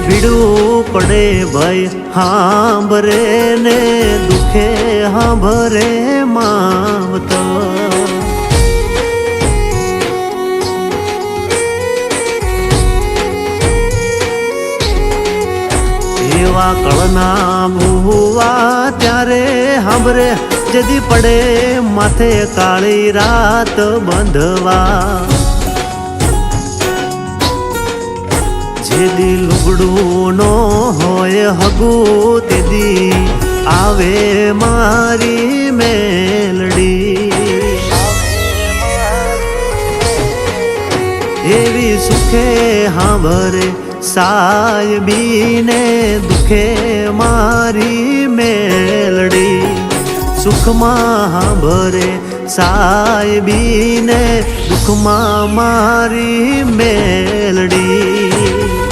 ભીડું પડે ભાઈ હાંભરે ને દુખે હાંભરે માવતો એવા કળના ભૂવા ત્યારે હાંભરે જદી પડે માથે કાળી રાત બંધવા જેદી લુગડું નો હોય હગું તેદી આવે મારી મેલડી એવી સુખે હાંભરે સાયબીને દુખે મારી મેલડી સુખમાં હાંભરે સાયબીને દુખમાં મારી મેલડી